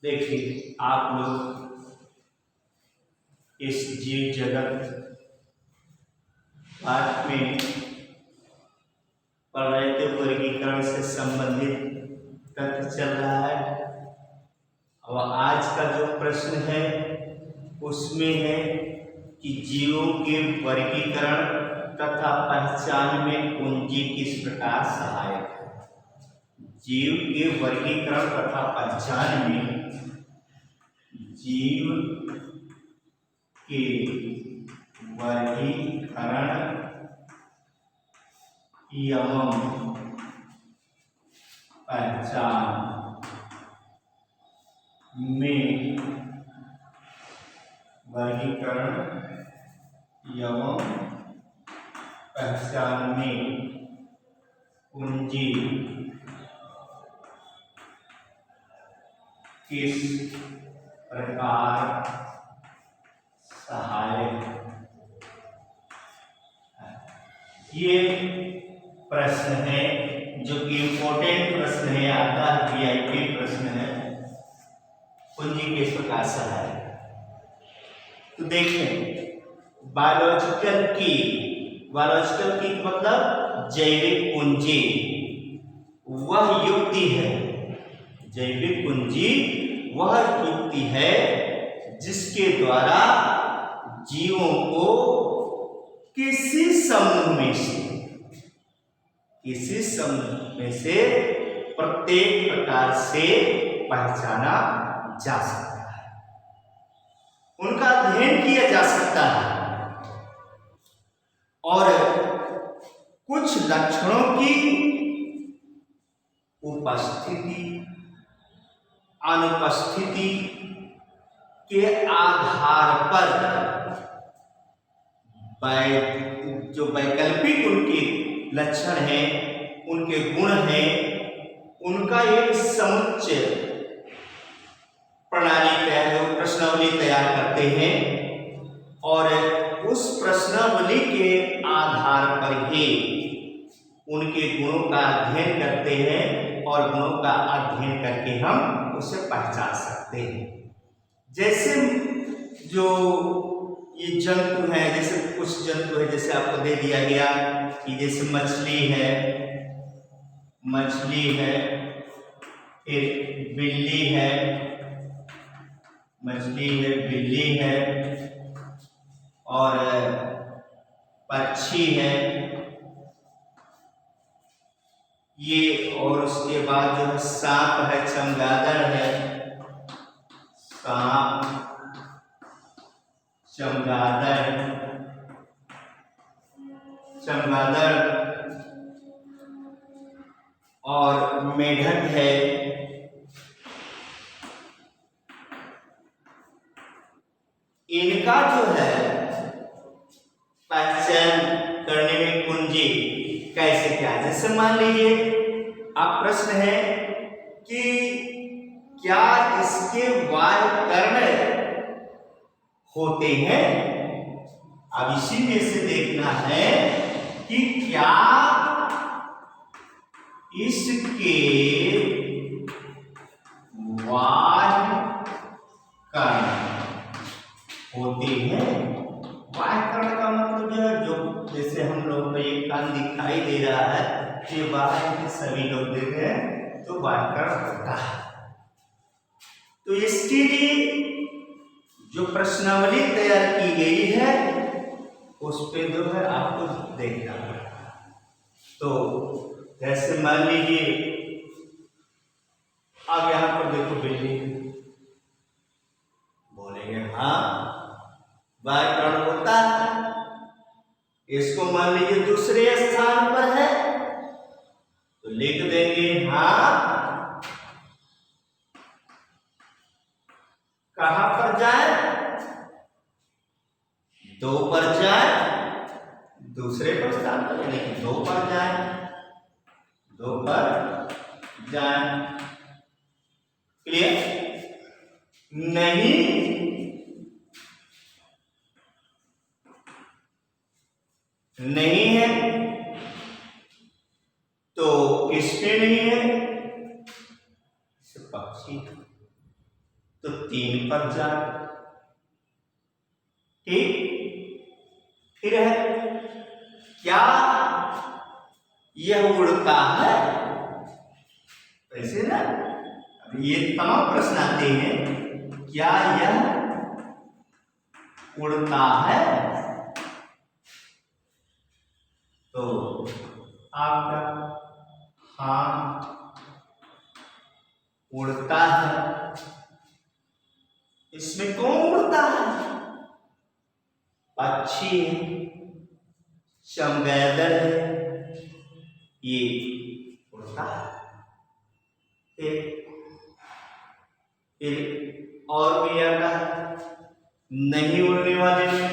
देखिए, आप लोग इस जीव जगत पाठ में पढ़ रहे थे। वर्गीकरण से संबंधित तथ्य चल रहा है और आज का जो प्रश्न है उसमें है कि जीवों के वर्गीकरण तथा पहचान में कुंजी किस प्रकार सहायक है। जीव के वर्गीकरण तथा पहचान में जीव के वर्गीकरण एवं पहचान में वर्गीकरण एवं पहचान में कुंजी किस प्रकार सहायक है। ये प्रश्न है जो कि इम्पोर्टेंट प्रश्न है, आता है वीआईपी प्रश्न है। कुंजी किस प्रकार सहायक है। तो देखें, बायोलॉजिकल की मतलब जैविक कुंजी वह युक्ति है, जैविक कुंजी वह युक्ति है जिसके द्वारा जीवों को किसी समूह में से प्रत्येक प्रकार से पहचाना जा सकता है, उनका अध्ययन किया जा सकता है और कुछ लक्षणों की उपस्थिति अनुपस्थिति के आधार पर जो वैकल्पिक उनके लक्षण हैं, उनके गुण हैं, उनका एक समुच्चय प्रश्नावली तैयार करते हैं और उस प्रश्नावली के आधार पर ही उनके गुणों का अध्ययन करते हैं और गुणों का अध्ययन करके हम उसे पहचान सकते हैं। जैसे जो ये जंतु है, जैसे कुछ जंतु है, जैसे आपको दे दिया गया कि जैसे मछली है, फिर बिल्ली है, बिल्ली है और पक्षी है ये, और उसके बाद जो सांप है, चमगादड़ है, चमगादड़ और मेढक है। इनका जो है पहचान करने में कुंजी कैसे क्या, जैसे मान लीजिए आप प्रश्न है कि क्या इसके बाह्य कर्ण होते हैं। अब इसी में से देखना है कि क्या इसके बाह्य कर्ण होते हैं। बाह्य कर्ण का मतलब जो है, जो जैसे हम लोग को एक कान दिखाई दे रहा है, ये बाह्य के सभी लोग देख रहे हैं तो बाह्य कर्ण होता है। तो इसके लिए जो प्रश्नावली तैयार की गई है उस पे जो है आपको देखना पड़ेगा। तो जैसे मान लीजिए अब यहां पर देखो बिल्ली, बोलेंगे हाँ बाह्य कर्ण होता है। इसको मान लीजिए दूसरे स्थान पर है तो लिख देंगे हाँ। कहां पर जाए, 2 पर जाए, दूसरे पर स्थान पर, यानी कि 2 पर जाए। क्लियर? नहीं है तो किसमें नहीं है, पक्षी तो 3 पर 4। ठीक, फिर है क्या यह उड़ता है? ऐसे ना, अब ये तमाम प्रश्न आते हैं। क्या यह उड़ता है? तो आपका हाँ उड़ता है। इसमें कौन उड़ता है? पक्षी है, चमगादड़ है, ये उड़ता है। फिर और भी आता है, नहीं उड़ने वाले में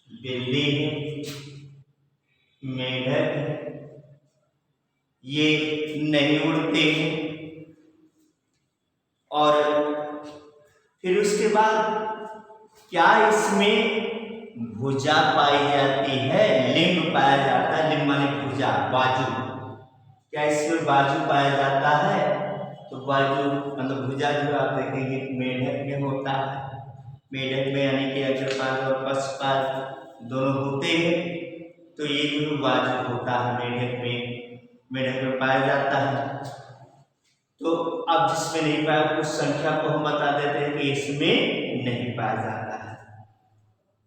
बिल्ली है, मेंढक है, ये नहीं उड़ते हैं। और फिर उसके बाद क्या इसमें भुजा पाई जाती है? लिंग पाया जाता है। लिंग माने भुजा, बाजू। क्या इसमें बाजू पाया जाता है? तो बाजू मतलब भुजा जो आप देखेंगे मेढक में होता है। मेढक में यानी कि अग्रपाद और पश्चपाद दोनों होते हैं। तो ये जो बाजू होता है मेढक में पाया जाता है। तो अब जिसमें नहीं पाया उस संख्या को हम बता देते हैं कि इसमें नहीं पाया जाता है।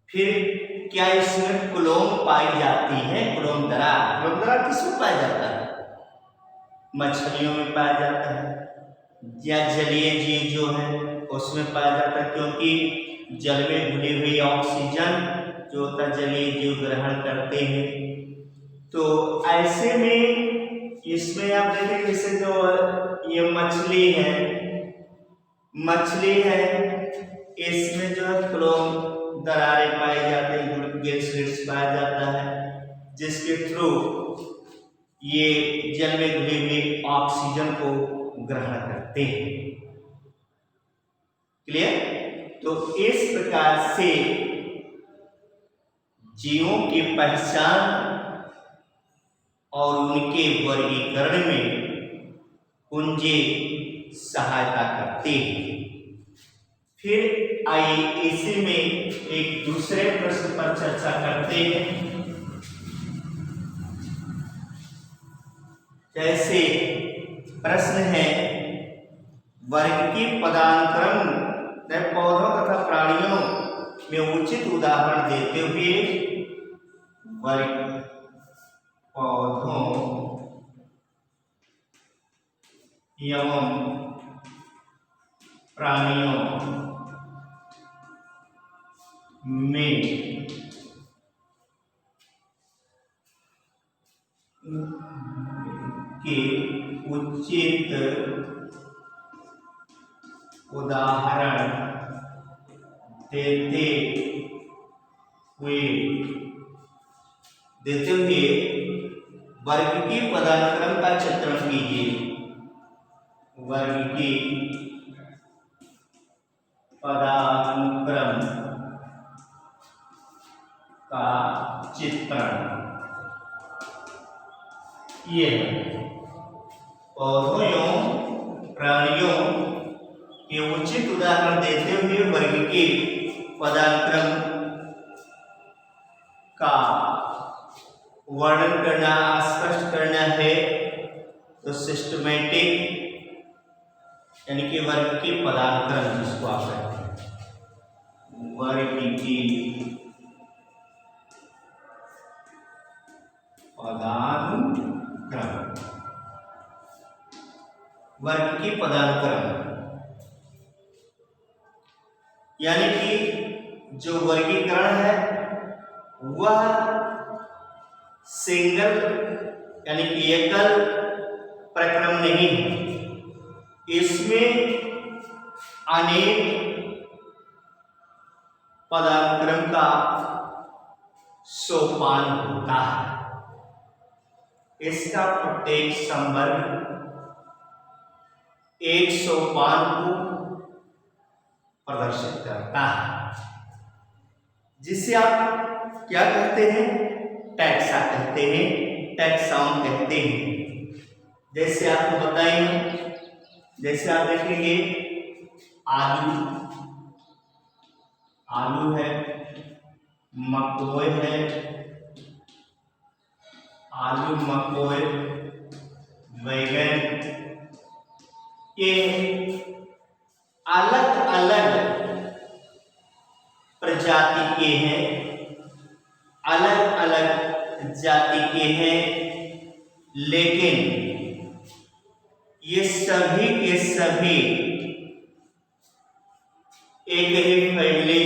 फिर क्या इसमें कुलोम पाई जाती है? कुलोम दरार किसमें पाया जाता है? मछलियों में पाया जाता है, या जलीय जीव जो है उसमें पाया जाता है, क्योंकि जल में घुली हुई ऑक्सीजन जो होता है जलीय जीव ग्रहण करते हैं। तो ऐसे में इसमें आप देखें जैसे जो ये मछली है, इसमें जो है क्लोम दरारें पाई जाती हैं, गिल्स पाया जाता है, जिसके थ्रू ये जल में घुली हुई ऑक्सीजन को ग्रहण करते हैं। क्लियर? तो इस प्रकार से जीवों की पहचान और उनके वर्गीकरण में कुंजे सहायता करते हैं। फिर आइए इसी में एक दूसरे प्रश्न पर चर्चा करते हैं। जैसे प्रश्न है, वर्गीय पदानुक्रम पौधों तथा प्राणियों में उचित उदाहरण देते हुए वर्ग पौधों एवं प्राणियों में के उचित उदाहरण देते हुए वर्गीय पदानुक्रम का चित्रण कीजिए। वर्गीय पदानुक्रम का चित्रण ये पौधों एवं प्राणियों के उचित उदाहरण देते हुए वर्गीय पदानुक्रम का वर्णन करना, स्पष्ट करना है। तो सिस्टमेटिक यानी कि वर्गीय पदानुक्रम जिसको आप कहते हैं, वर्गीय पदानुक्रम, वर्गीय पदानुक्रम यानी कि जो वर्गीकरण है वह सिंगल यानी कि एकल प्रक्रम नहीं है। इसमें अनेक पदानुक्रम का सोपान होता है। इसका प्रत्येक संवर्ग एक सोपान को प्रदर्शित करता है, जिसे आप क्या कहते हैं? टैक्सा कहते हैं, टैक्सॉन कहते हैं। जैसे आपको बताएंगे, जैसे आप देखेंगे आलू, आलू है, मकोय है, आलू मकोय, बैगन, ये अलग अलग प्रजाति के हैं, अलग अलग जाति के हैं, लेकिन ये सभी के सभी एक ही फैमिली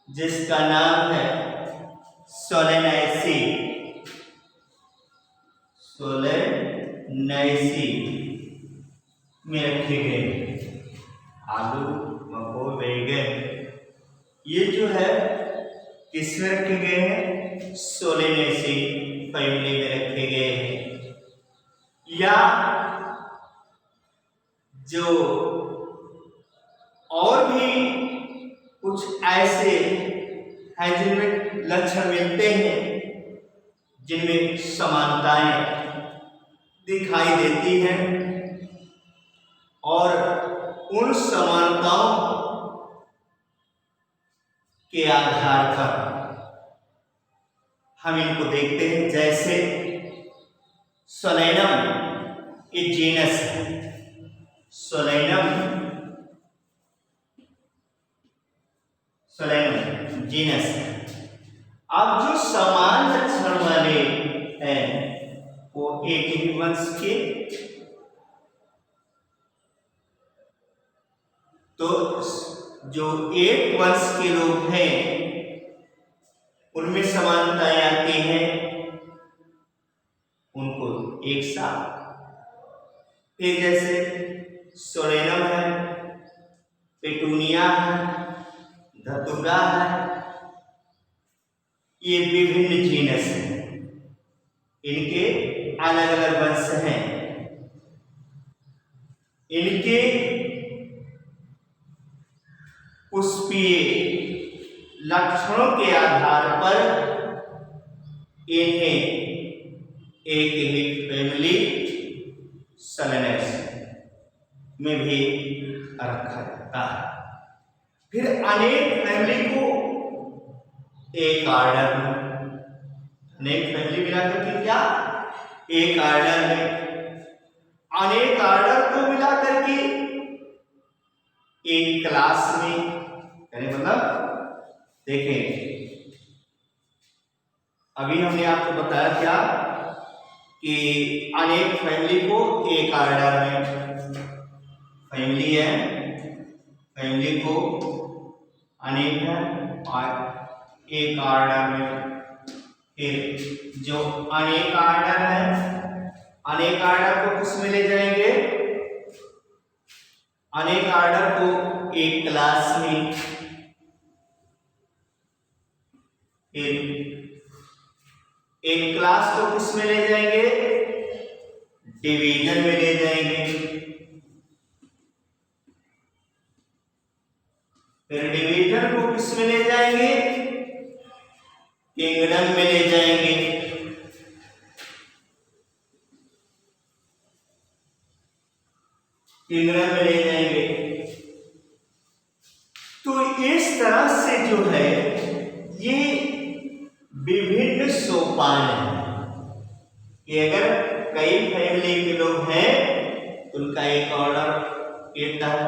जिसका नाम है सोलेनेसी, सोलेनेसी में रखे गए। आलू, मकोय, बैगन ये जो है किसमें रखे गए हैं? सोलेनेसी फैमिली में रखे गए हैं। या जो और भी कुछ ऐसे हैं जिनमें लक्षण मिलते हैं, जिनमें समानताएं दिखाई देती हैं, और उन समानताओं के आधार पर हम इनको देखते हैं। जैसे सोलेनम एक जीनस है, सोलेनम जीनस है। अब जो समान लक्षण वाले हैं वो एक ही वंश के, तो जो एक वंश के लोग हैं उनमें समानताएं आती हैं, उनको एक साथ। फिर जैसे सोलेनम है, पेटूनिया है, धतूरा है, ये विभिन्न जीनस हैं, इनके अलग अलग वंश हैं। इनके पुष्पीय लक्षणों के आधार पर इन्हें एक ही फैमिली सोलेनेसी में भी रखा जाता है। फिर अनेक फैमिली को एक आर्डर में, अनेक फैमिली मिलाकर के क्या एक आर्डर में, अनेक आर्डर को मिलाकर के एक क्लास में, यानी मतलब देखें अभी हमने आपको बताया क्या कि अनेक फैमिली को एक आर्डर में, फैमिली है, फैमिली को अनेक है और एक आर्डर में। फिर जो अनेक आर्डर है, अनेक आर्डर को किस में ले जाएंगे? अनेक आर्डर को एक क्लास में, फिर एक क्लास को किस में ले जाएंगे? डिवीजन में ले जाएंगे। फिर डिवीजन को किस में ले जाएंगे? किंगडम में ले जाएंगे। किंगडम में ले जाएंगे। तो इस तरह से जो है ये विभिन्न सोपान है कि अगर कई फैमिली के लोग हैं तो उनका एक ऑर्डर कहता है।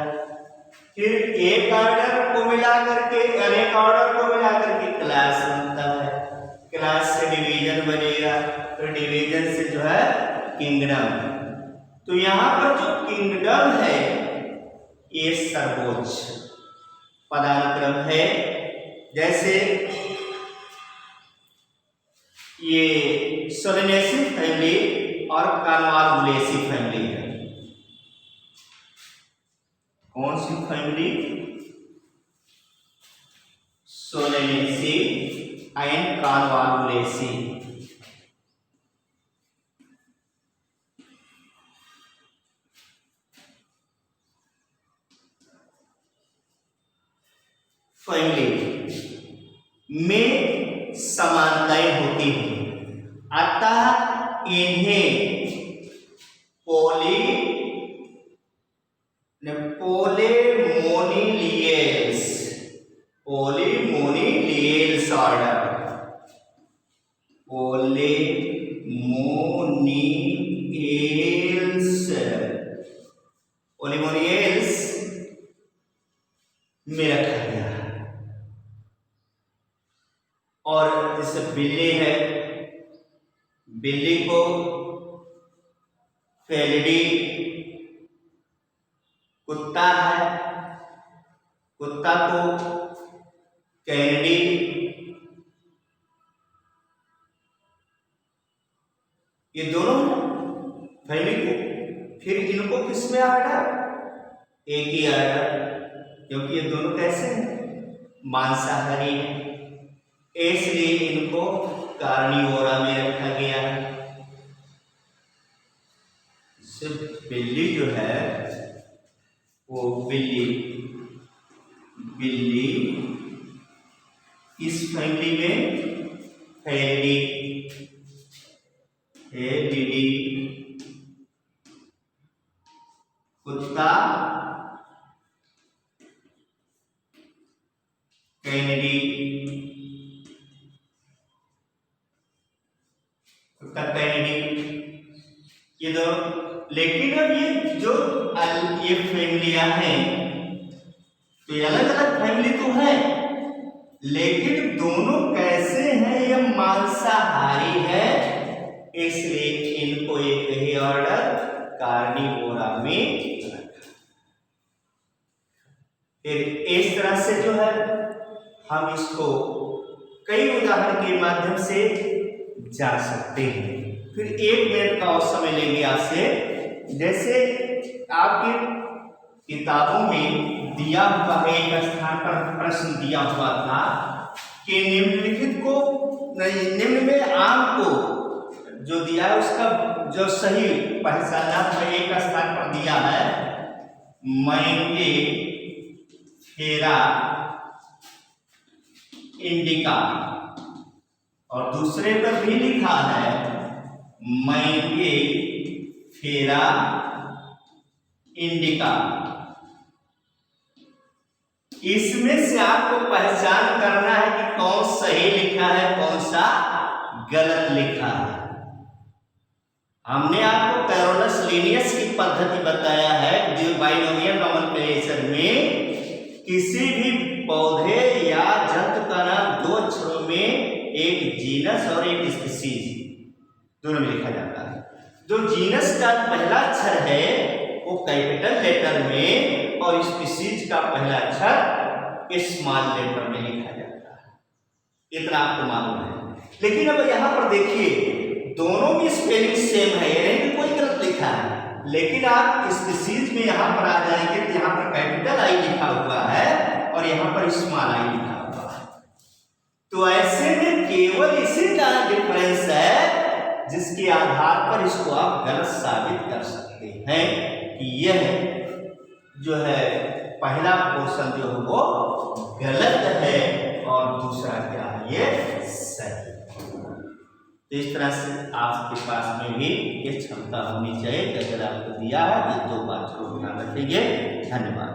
फिर एक ऑर्डर को मिला करके, अनेक ऑर्डर को मिला करके क्लास बनता है, क्लास से डिवीजन बनेगा, तो डिवीजन से जो है किंगडम। तो यहाँ पर जो किंगडम है ये सर्वोच्च पदानुक्रम है। जैसे ये सोलेनेसी फैमिली और कॉर्नवालिस फैमिली है। कौन सी फैमिली? सोलेनेसी एंड कॉर्नवालिस फैमिली में समानताएं होती हैं, अतः इन्हें उस ओलिमोनियल्स में रखा गया है। और जैसे बिल्ली है, बिल्ली को फेलिडी, कुत्ता है, कुत्ता को कैनिडी, ये दोनों फैमिली को। फिर इनको किस में आएगा? एक ही आएगा, क्योंकि ये दोनों कैसे हैं? मांसाहारी हैं, इसलिए इनको कार्निवोरा में रखा गया है। सिर्फ बिल्ली जो है वो बिल्ली इस फैमिली में फेलिडी, कुत्ता कैनिडी, ये दो। लेकिन अब ये फैमिलियां हैं, तो ये अलग अलग फैमिली तो है, लेकिन दोनों कैसे हैं? ये मांसाहारी है, इसलिए इनको एक ही ऑर्डर कार्निवोरा में रखा। फिर इस तरह से जो है हम इसको कई उदाहरण के माध्यम से जा सकते हैं। फिर 1 मिनट का और समय लेंगे आपसे। जैसे आपके किताबों में दिया हुआ है, एक स्थान पर प्रश्न दिया हुआ था कि निम्न में आम को जो दिया है उसका जो सही पहचानना है, एक स्थान पर दिया है मैंगे फेरा इंडिका, और दूसरे पर भी लिखा है मैंगे फेरा इंडिका। इसमें से आपको पहचान करना है कि कौन सही लिखा है, कौन सा गलत लिखा है। हमने आपको कैरोलस लिनियस की पद्धति बताया है जो बाइनोमियल नोमेनक्लेचर में किसी भी पौधे या जंतु का नाम 2 अक्षरों में एक जीनस और एक स्पीसीज दोनों में लिखा जाता है। जो जीनस का पहला अक्षर है वो कैपिटल लेटर में और स्पीसीज का पहला अक्षर स्मॉल लेटर में लिखा जाता है। इतना आपको मालूम है। लेकिन अब यहाँ पर देखिए दोनों में स्पेलिंग सेम है, यानी कि कोई गलत लिखा है, लेकिन आप स्पीसीज में यहाँ पर आ जाएंगे तो यहाँ पर कैपिटल आई लिखा हुआ है और यहाँ पर स्मॉल आई लिखा हुआ है। तो ऐसे में केवल इसी का डिफरेंस है जिसके आधार पर इसको आप गलत साबित कर सकते हैं कि यह जो है पहला पोर्शन जो है वो गलत है और दूसरा क्या है, ये सही। तो इस तरह से आपके पास में भी ये क्षमता होनी चाहिए कि अगर आपको दिया है तो 2 बात जरूर ध्यान रखेंगे। धन्यवाद।